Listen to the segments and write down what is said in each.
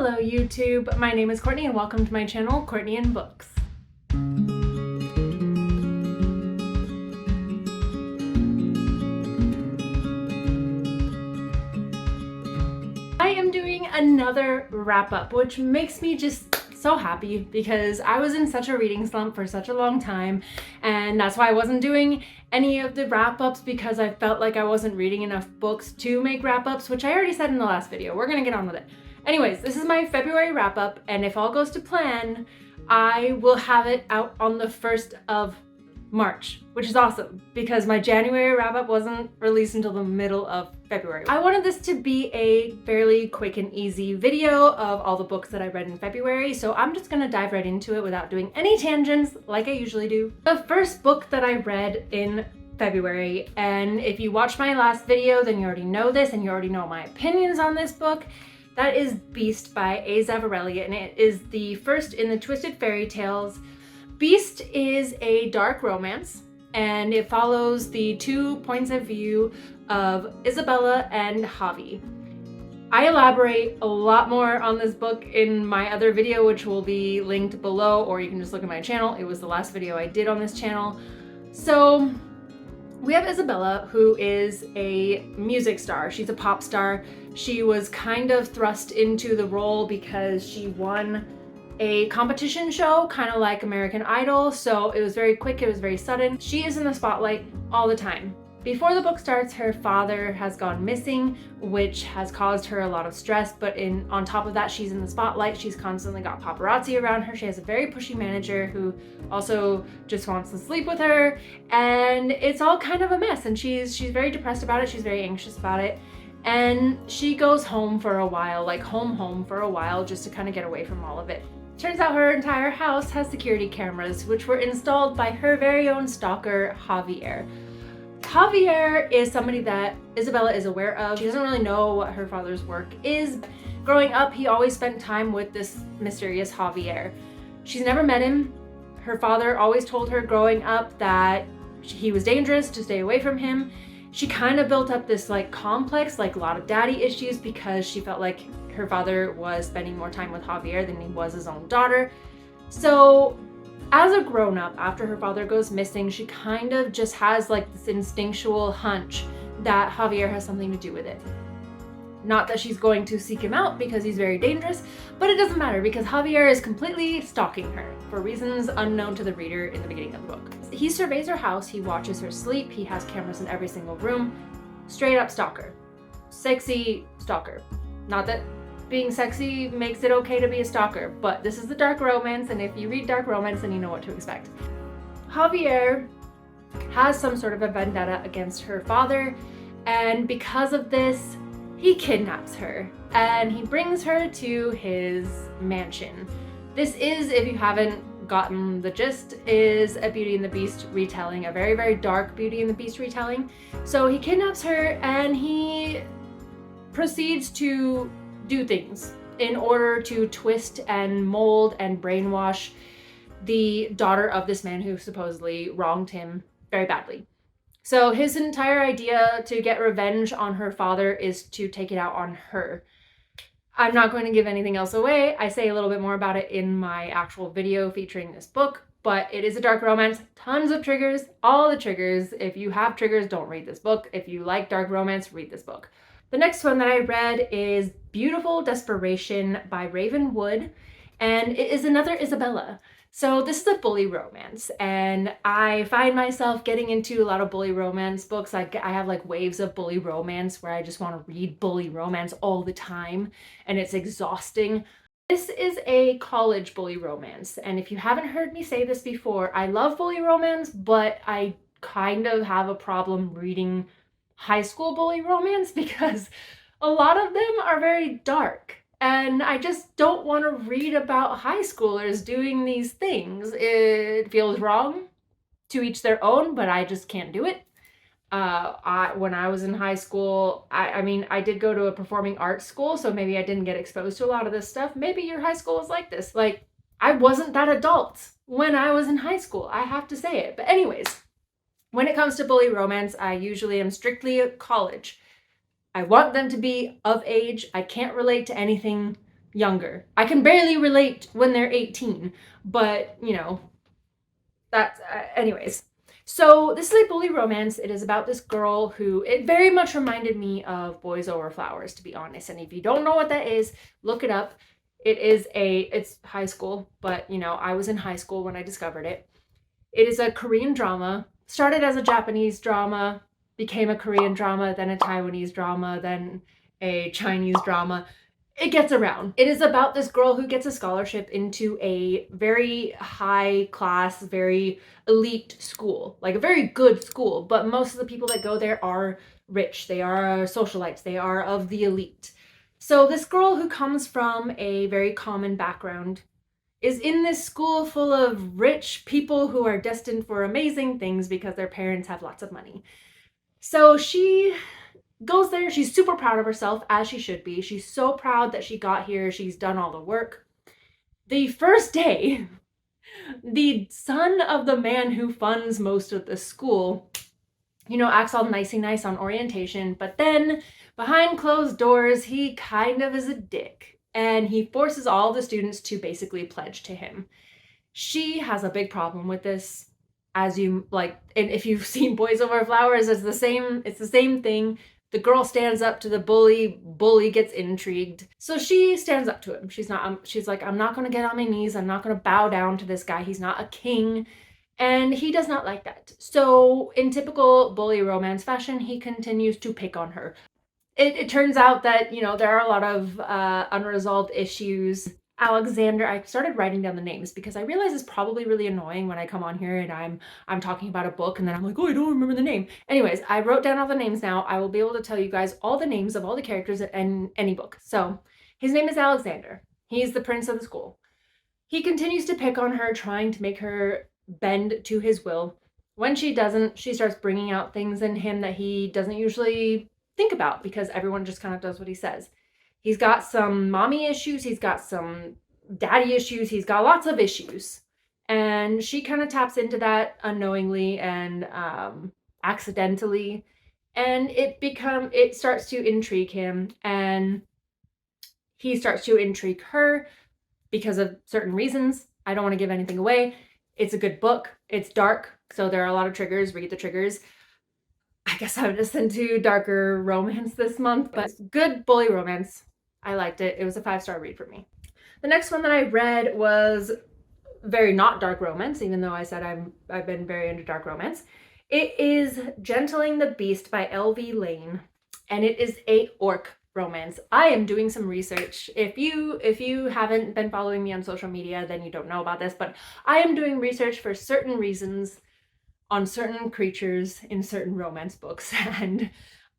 Hello YouTube, my name is Courtney and welcome to my channel, Courtney and Books. I am doing another wrap up, which makes me just so happy because I was in such a reading slump for such a long time, and that's why I wasn't doing any of the wrap ups because I felt like I wasn't reading enough books to make wrap ups, which I already said in the last video. We're gonna get on with it. Anyways, this is my February wrap up, and if all goes to plan, I will have it out on the 1st of March, which is awesome because my January wrap up wasn't released until the middle of February. I wanted this to be a fairly quick and easy video of all the books that I read in February, so I'm just gonna dive right into it without doing any tangents like I usually do. The first book that I read in February, and if you watched my last video, then you already know this and you already know my opinions on this book. That is Beast by Zavarelli, and it is the first in the Twisted Fairy Tales. Beast is a dark romance, and it follows the two points of view of Isabella and Javi. I elaborate a lot more on this book in my other video, which will be linked below, or you can just look at my channel. It was the last video I did on this channel. So we have Isabella, who is a music star. She's a pop star. She was kind of thrust into the role because she won a competition show, kind of like American Idol, so it was very quick, it was very sudden. She is in the spotlight all the time. Before the book starts, her father has gone missing, which has caused her a lot of stress, but on top of that, she's in the spotlight. She's constantly got paparazzi around her. She has a very pushy manager who also just wants to sleep with her, and it's all kind of a mess, and she's very depressed about it. She's very anxious about it, and she goes home for a while, like home for a while, just to kind of get away from all of it. Turns out her entire house has security cameras, which were installed by her very own stalker, Javier. Javier is somebody that Isabella is aware of. She doesn't really know what her father's work is. Growing up, he always spent time with this mysterious Javier. She's never met him. Her father always told her growing up that he was dangerous, to stay away from him. She kind of built up this complex, a lot of daddy issues, because she felt like her father was spending more time with Javier than he was his own daughter. So as a grown-up, after her father goes missing, she kind of just has this instinctual hunch that Javier has something to do with it. Not that she's going to seek him out because he's very dangerous, but it doesn't matter because Javier is completely stalking her for reasons unknown to the reader in the beginning of the book. He surveys her house, he watches her sleep, he has cameras in every single room. Straight up stalker. Sexy stalker. Not that being sexy makes it okay to be a stalker, but this is the dark romance, and if you read dark romance, then you know what to expect. Javier has some sort of a vendetta against her father, and because of this, he kidnaps her and he brings her to his mansion. This is, if you haven't gotten the gist, is a Beauty and the Beast retelling, a very, very dark Beauty and the Beast retelling. So he kidnaps her and he proceeds to do things in order to twist and mold and brainwash the daughter of this man who supposedly wronged him very badly. So his entire idea to get revenge on her father is to take it out on her. I'm not going to give anything else away. I say a little bit more about it in my actual video featuring this book, but it is a dark romance. Tons of triggers, all the triggers. If you have triggers, don't read this book. If you like dark romance, read this book. The next one that I read is Beautiful Desperation by Raven Wood, and it is another Isabella. So this is a bully romance, and I find myself getting into a lot of bully romance books. I have waves of bully romance where I just want to read bully romance all the time, and it's exhausting. This is a college bully romance, and if you haven't heard me say this before, I love bully romance, but I kind of have a problem reading high school bully romance because a lot of them are very dark. And I just don't want to read about high schoolers doing these things. It feels wrong, to each their own, but I just can't do it. When I was in high school, I mean, I did go to a performing arts school, so maybe I didn't get exposed to a lot of this stuff. Maybe your high school was like this. I wasn't that adult when I was in high school. I have to say it. But anyways, when it comes to bully romance, I usually am strictly college. I want them to be of age. I can't relate to anything younger. I can barely relate when they're 18, but you know, that's anyways. So this is a bully romance. It is about this girl who, it very much reminded me of Boys Over Flowers, to be honest. And if you don't know what that is, look it up. It's high school, but you know, I was in high school when I discovered it. It is a Korean drama. Started as a Japanese drama, became a Korean drama, then a Taiwanese drama, then a Chinese drama. It gets around. It is about this girl who gets a scholarship into a very high class, very elite school, like a very good school, but most of the people that go there are rich. They are socialites. They are of the elite. So this girl who comes from a very common background is in this school full of rich people who are destined for amazing things because their parents have lots of money. So she goes there. She's super proud of herself, as she should be. She's so proud that she got here. She's done all the work. The first day, the son of the man who funds most of the school, you know, acts all nicey nice on orientation, but then behind closed doors, he kind of is a dick, and he forces all the students to basically pledge to him. She has a big problem with this, as you like, and if you've seen Boys Over Flowers, it's the same thing. The girl stands up to the bully gets intrigued. So she stands up to him. She's like, I'm not going to get on my knees. I'm not going to bow down to this guy. He's not a king. And he does not like that. So in typical bully romance fashion, he continues to pick on her. It turns out that, you know, there are a lot of unresolved issues. Alexander, I started writing down the names because I realize it's probably really annoying when I come on here and I'm talking about a book and then I'm like, oh, I don't remember the name. Anyways, I wrote down all the names now. I will be able to tell you guys all the names of all the characters in any book. So his name is Alexander. He's the prince of the school. He continues to pick on her, trying to make her bend to his will. When she doesn't, she starts bringing out things in him that he doesn't usually think about because everyone just kind of does what he says. He's got some mommy issues. He's got some daddy issues. He's got lots of issues. And she kind of taps into that unknowingly and accidentally. And it starts to intrigue him. And he starts to intrigue her because of certain reasons. I don't want to give anything away. It's a good book. It's dark. So there are a lot of triggers. Read the triggers. I guess I would just into darker romance this month, but good bully romance. I liked it. It was a 5-star read for me. The next one that I read was very not dark romance, even though I said I've been very into dark romance. It is Gentling the Beast by L.V. Lane, and it is a orc romance. I am doing some research. If you haven't been following me on social media, then you don't know about this, but I am doing research for certain reasons on certain creatures in certain romance books, and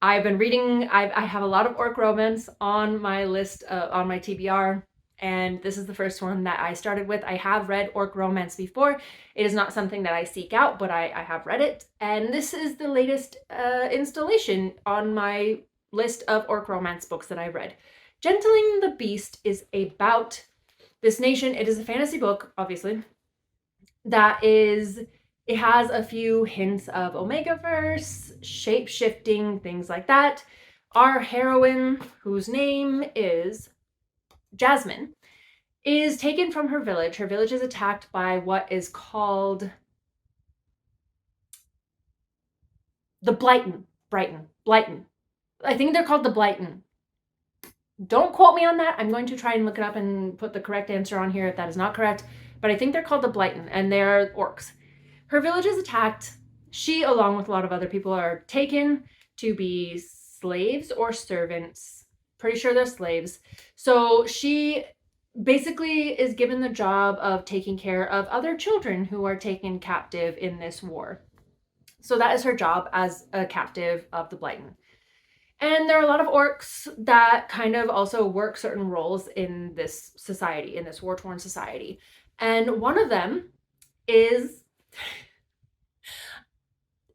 I've been reading. I have a lot of orc romance on my list, on my TBR, and this is the first one that I started with. I have read orc romance before. It is not something that I seek out, but I have read it, and this is the latest installation on my list of orc romance books that I read. Gentling the Beast is about this nation. It is a fantasy book, obviously, it has a few hints of Omegaverse, shape-shifting, things like that. Our heroine, whose name is Jasmine, is taken from her village. Her village is attacked by what is called the Blighton. I think they're called the Blighton. Don't quote me on that. I'm going to try and look it up and put the correct answer on here if that is not correct. But I think they're called the Blighton, and they're orcs. Her village is attacked. She, along with a lot of other people, are taken to be slaves or servants. Pretty sure they're slaves. So she basically is given the job of taking care of other children who are taken captive in this war. So that is her job as a captive of the Blighton. And there are a lot of orcs that kind of also work certain roles in this society, in this war-torn society. And one of them is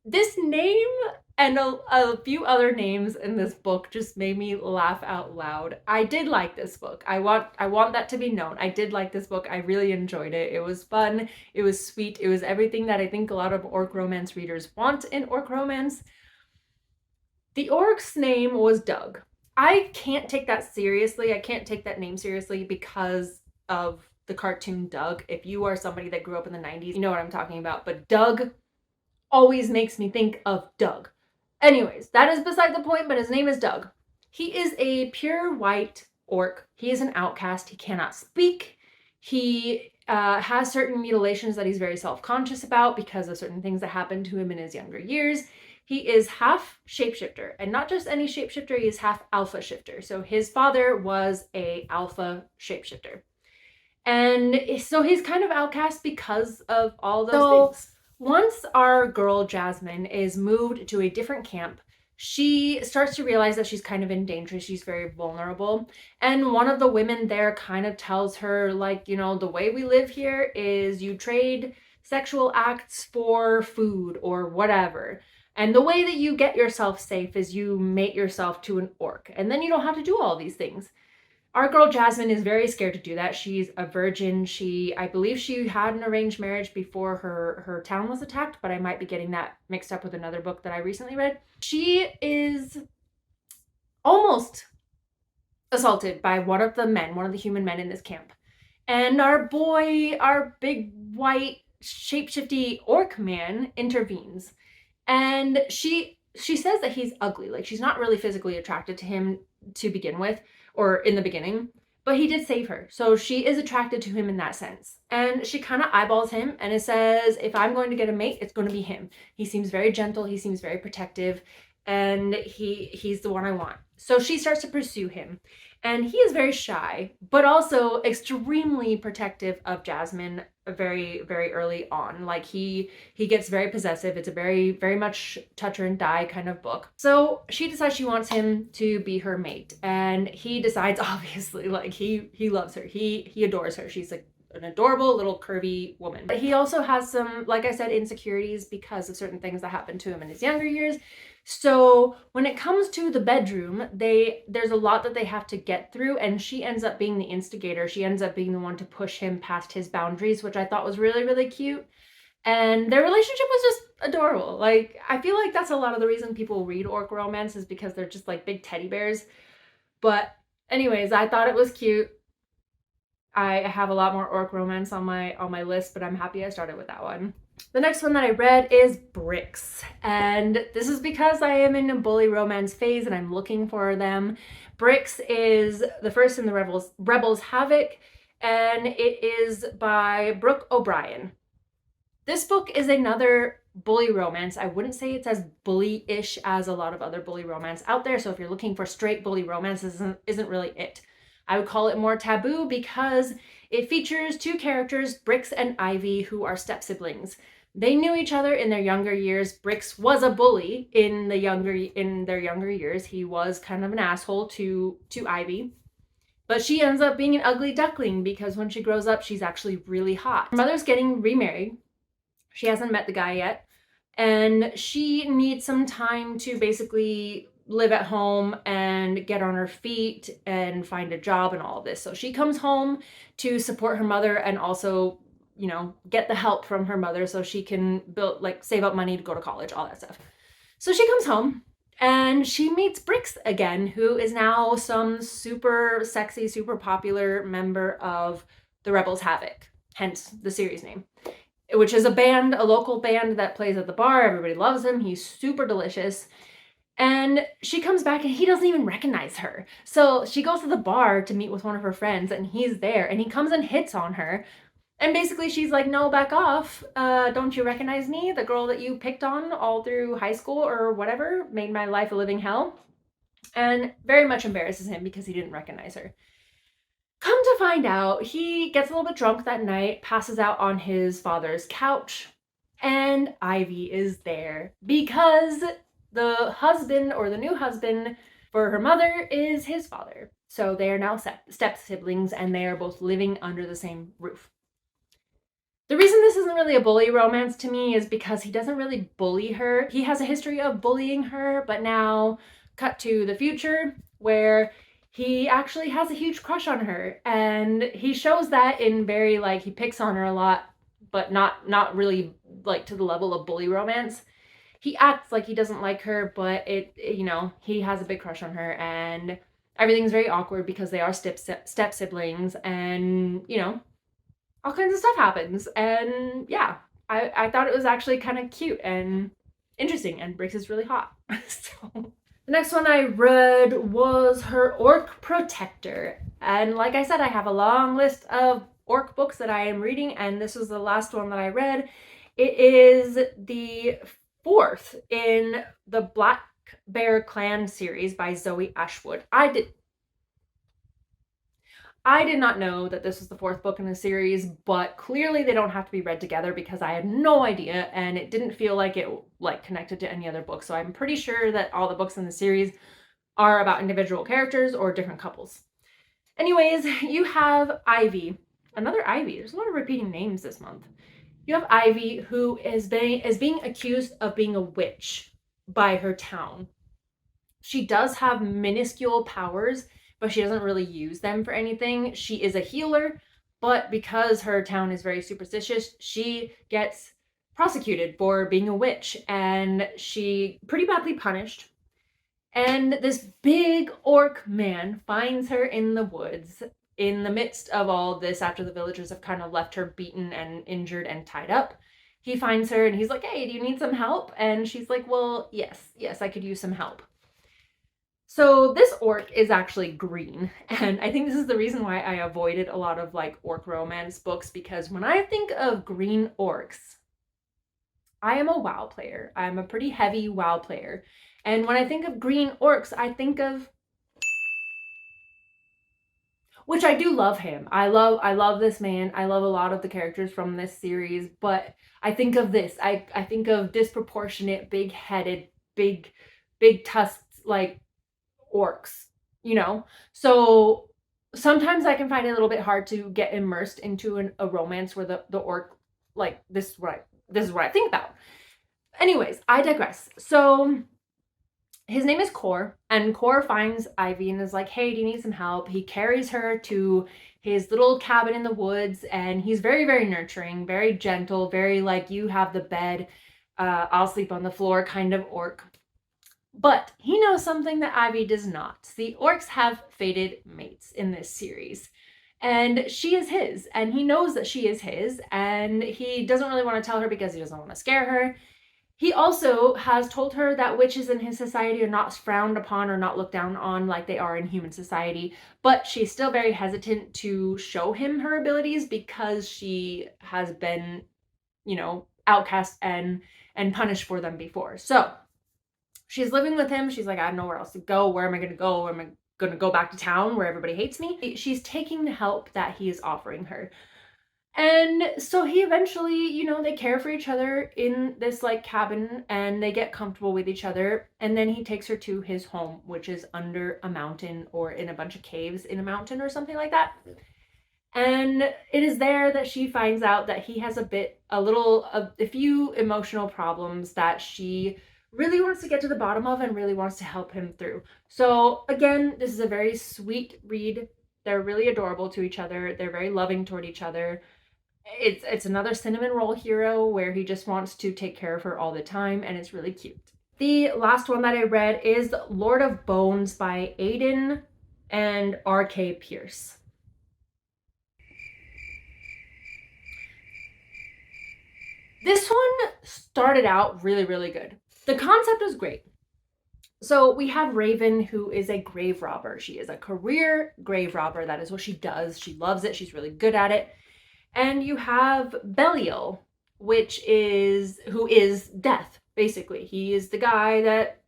this name, and a few other names in this book just made me laugh out loud. I did like this book. I want that to be known. I did like this book. I really enjoyed it. It was fun. It was sweet. It was everything that I think a lot of orc romance readers want in orc romance. The orc's name was Doug. I can't take that seriously. I can't take that name seriously because of the cartoon Doug. If you are somebody that grew up in the 90s, you know what I'm talking about. But Doug always makes me think of Doug. Anyways, that is beside the point, but his name is Doug. He is a pure white orc. He is an outcast. He cannot speak. He has certain mutilations that he's very self-conscious about because of certain things that happened to him in his younger years. He is half shapeshifter, and not just any shapeshifter, he is half alpha shifter. So his father was a alpha shapeshifter. And so he's kind of outcast because of all those things. Once our girl Jasmine is moved to a different camp, she starts to realize that she's kind of in danger. She's very vulnerable. And one of the women there kind of tells her, like, you know, the way we live here is you trade sexual acts for food or whatever. And the way that you get yourself safe is you mate yourself to an orc. And then you don't have to do all these things. Our girl Jasmine is very scared to do that. She's a virgin. I believe she had an arranged marriage before her town was attacked, but I might be getting that mixed up with another book that I recently read. She is almost assaulted by one of the human men in this camp. And our big white shapeshifty orc man intervenes. And she says that he's ugly. Like, she's not really physically attracted to him to begin with, or in the beginning, but he did save her. So she is attracted to him in that sense. And she kind of eyeballs him and it says, if I'm going to get a mate, it's going to be him. He seems very gentle. He seems very protective. And he's the one I want. So she starts to pursue him. And he is very shy, but also extremely protective of Jasmine very, very early on. Like, he gets very possessive. It's a very, very much touch her and die kind of book. So she decides she wants him to be her mate. And he decides, obviously, like, he loves her. He adores her. She's like an adorable little curvy woman. But he also has some, like I said, insecurities because of certain things that happened to him in his younger years. So when it comes to the bedroom, there's a lot that they have to get through, and she ends up being the instigator. She ends up being the one to push him past his boundaries, which I thought was really, really cute. And their relationship was just adorable. Like, I feel like that's a lot of the reason people read orc romance is because they're just like big teddy bears. But anyways, I thought it was cute. I have a lot more orc romance on my list, but I'm happy I started with that one. The next one that I read is Brix, and this is because I am in a bully romance phase and I'm looking for them. Brix is the first in the Rebels Havoc, and it is by Brooke O'Brien. This book is another bully romance. I wouldn't say it's as bully-ish as a lot of other bully romance out there, so if you're looking for straight bully romance, this isn't really it. I would call it more taboo because it features two characters, Brix and Ivy, who are step-siblings. They knew each other in their younger years. Brix was a bully in their younger years. He was kind of an asshole to Ivy. But she ends up being an ugly duckling because when she grows up, she's actually really hot. Her mother's getting remarried. She hasn't met the guy yet. And she needs some time to basically live at home and get on her feet and find a job and all of this. So she comes home to support her mother and also, you know, get the help from her mother so she can save up money to go to college, all that stuff. So she comes home and she meets Brix again, who is now some super sexy, super popular member of the Rebels Havoc, hence the series name, which is a local band that plays at the bar. Everybody loves him. He's super delicious. And she comes back and he doesn't even recognize her. So she goes to the bar to meet with one of her friends and he's there and he comes and hits on her. And basically she's like, no, back off. Don't you recognize me? The girl that you picked on all through high school or whatever, made my life a living hell. And very much embarrasses him because he didn't recognize her. Come to find out, he gets a little bit drunk that night, passes out on his father's couch, and Ivy is there because the husband or the new husband for her mother is his father. So they are now step siblings and they are both living under the same roof. The reason this isn't really a bully romance to me is because he doesn't really bully her. He has a history of bullying her, but now cut to the future where he actually has a huge crush on her. And he shows that in very, he picks on her a lot, but not really to the level of bully romance. He acts like he doesn't like her, but he has a big crush on her, and everything's very awkward because they are step siblings, and you know, all kinds of stuff happens. And yeah, I thought it was actually kind of cute and interesting, and Brix is really hot. So the next one I read was her Orc Protector. And like I said, I have a long list of orc books that I am reading, and this was the last one that I read. It is the fourth in the Black Bear Clan series by Zoe Ashwood. I did not know that this was the fourth book in the series, but clearly they don't have to be read together because I had no idea, and it didn't feel like it connected to any other book. So I'm pretty sure that all the books in the series are about individual characters or different couples. Anyways, you have Ivy. Another Ivy. There's a lot of repeating names this month. You have Ivy, who is being accused of being a witch by her town. She does have minuscule powers, but she doesn't really use them for anything. She is a healer, but because her town is very superstitious, she gets prosecuted for being a witch, and she pretty badly punished. And this big orc man finds her in the woods in the midst of all this after the villagers have kind of left her beaten and injured and tied up. He finds her and he's like, "Hey, do you need some help?" And she's like, "Well, yes, I could use some help." So this orc is actually green, and I think this is the reason why I avoided a lot of like orc romance books, because when I think of green orcs, I am a WoW player. I'm a pretty heavy WoW player. And when I think of green orcs, I think of, which I do love him. I love this man. I love a lot of the characters from this series, but I think of this. I think of disproportionate, big-headed, big tusks, like orcs, you know? So sometimes I can find it a little bit hard to get immersed into a romance where the orc, like, this is what I think about. Anyways, I digress. So his name is Core, and Core finds Ivy and is like, "Hey, do you need some help?" He carries her to his little cabin in the woods, and he's very, very nurturing, very gentle, very like, you have the bed, I'll sleep on the floor kind of orc. But he knows something that Ivy does not. The orcs have fated mates in this series, and she is his, and he knows that she is his, and he doesn't really want to tell her because he doesn't want to scare her. He also has told her that witches in his society are not frowned upon or not looked down on like they are in human society, but she's still very hesitant to show him her abilities because she has been, you know, outcast and punished for them before. So she's living with him. She's like, "I have nowhere else to go. Where am I going to go? Where am I going to go back to town where everybody hates me?" She's taking the help that he is offering her. And so he eventually, you know, they care for each other in this like cabin, and they get comfortable with each other. And then he takes her to his home, which is under a mountain or in a bunch of caves in a mountain or something like that. And it is there that she finds out that he has a few emotional problems that she really wants to get to the bottom of and really wants to help him through. So again, this is a very sweet read. They're really adorable to each other. They're very loving toward each other. It's another cinnamon roll hero where he just wants to take care of her all the time, and it's really cute. The last one that I read is Lord of Bones by Aiden and R.K. Pierce. This one started out really, really good. The concept was great. So we have Raven, who is a grave robber. She is a career grave robber. That is what she does. She loves it. She's really good at it. And you have Belial, who is death, basically. He is the guy that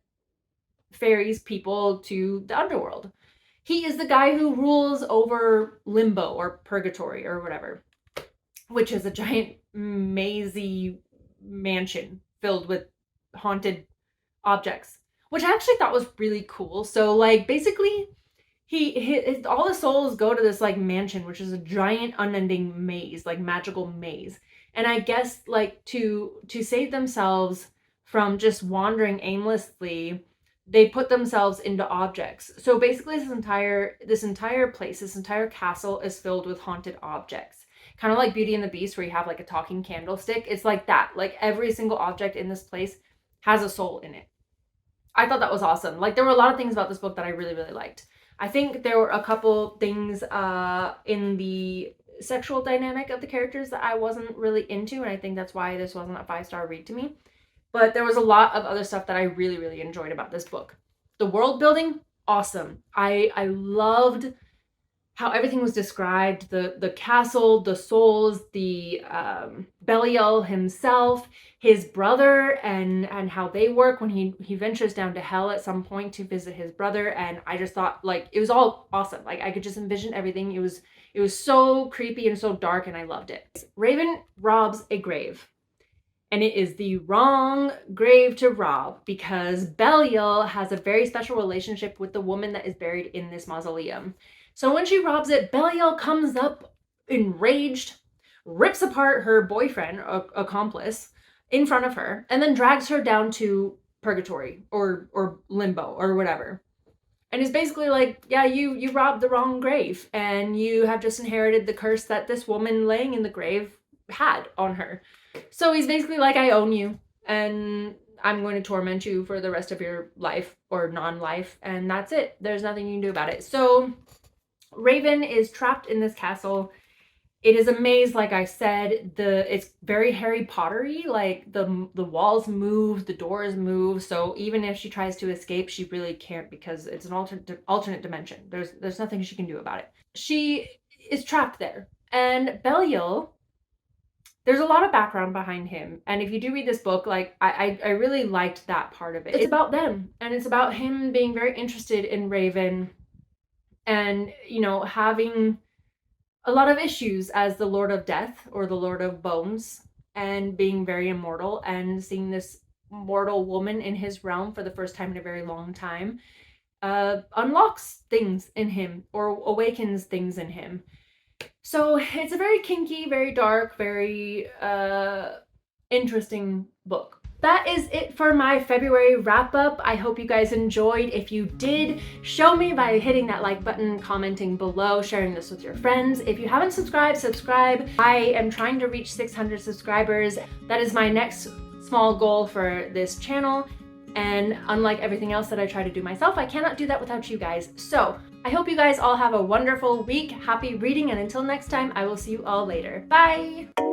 ferries people to the underworld. He is the guy who rules over limbo or purgatory or whatever, which is a giant mazy mansion filled with haunted objects, which I actually thought was really cool. So like basically all the souls go to this like mansion, which is a giant unending maze, like magical maze. And I guess like to save themselves from just wandering aimlessly, they put themselves into objects. So basically this entire place, this entire castle is filled with haunted objects. Kind of like Beauty and the Beast, where you have like a talking candlestick. It's like that. Like every single object in this place has a soul in it. I thought that was awesome. Like there were a lot of things about this book that I really, really liked. I think there were a couple things in the sexual dynamic of the characters that I wasn't really into, and I think that's why this wasn't a 5-star read to me. But there was a lot of other stuff that I really, really enjoyed about this book. The world building, awesome. I loved how everything was described, the castle, the souls, the Belial himself, his brother, and how they work when he ventures down to hell at some point to visit his brother. And I just thought, like, it was all awesome. Like, I could just envision everything. It was so creepy and so dark, and I loved it. Raven robs a grave. And it is the wrong grave to rob, because Belial has a very special relationship with the woman that is buried in this mausoleum. So when she robs it, Belial comes up enraged, rips apart her boyfriend, accomplice, in front of her, and then drags her down to purgatory or limbo or whatever. And is basically like, yeah, you robbed the wrong grave, and you have just inherited the curse that this woman laying in the grave had on her. So he's basically like, I own you, and I'm going to torment you for the rest of your life or non-life, and that's it. There's nothing you can do about it. So Raven is trapped in this castle. It is a maze, like I said. It's very Harry Potter-y. Like the walls move, the doors move. So even if she tries to escape, she really can't, because it's an alternate dimension. There's nothing she can do about it. She is trapped there, and Belial, there's a lot of background behind him. And if you do read this book, like I really liked that part of it. It's about them, and it's about him being very interested in Raven, and, you know, having a lot of issues as the Lord of Death or the Lord of Bones, and being very immortal, and seeing this mortal woman in his realm for the first time in a very long time unlocks things in him, or awakens things in him. So it's a very kinky, very dark, very interesting book. That is it for my February wrap up. I hope you guys enjoyed. If you did, show me by hitting that like button, commenting below, sharing this with your friends. If you haven't subscribed, subscribe. I am trying to reach 600 subscribers. That is my next small goal for this channel. And unlike everything else that I try to do myself, I cannot do that without you guys. So I hope you guys all have a wonderful week. Happy reading, and until next time, I will see you all later. Bye!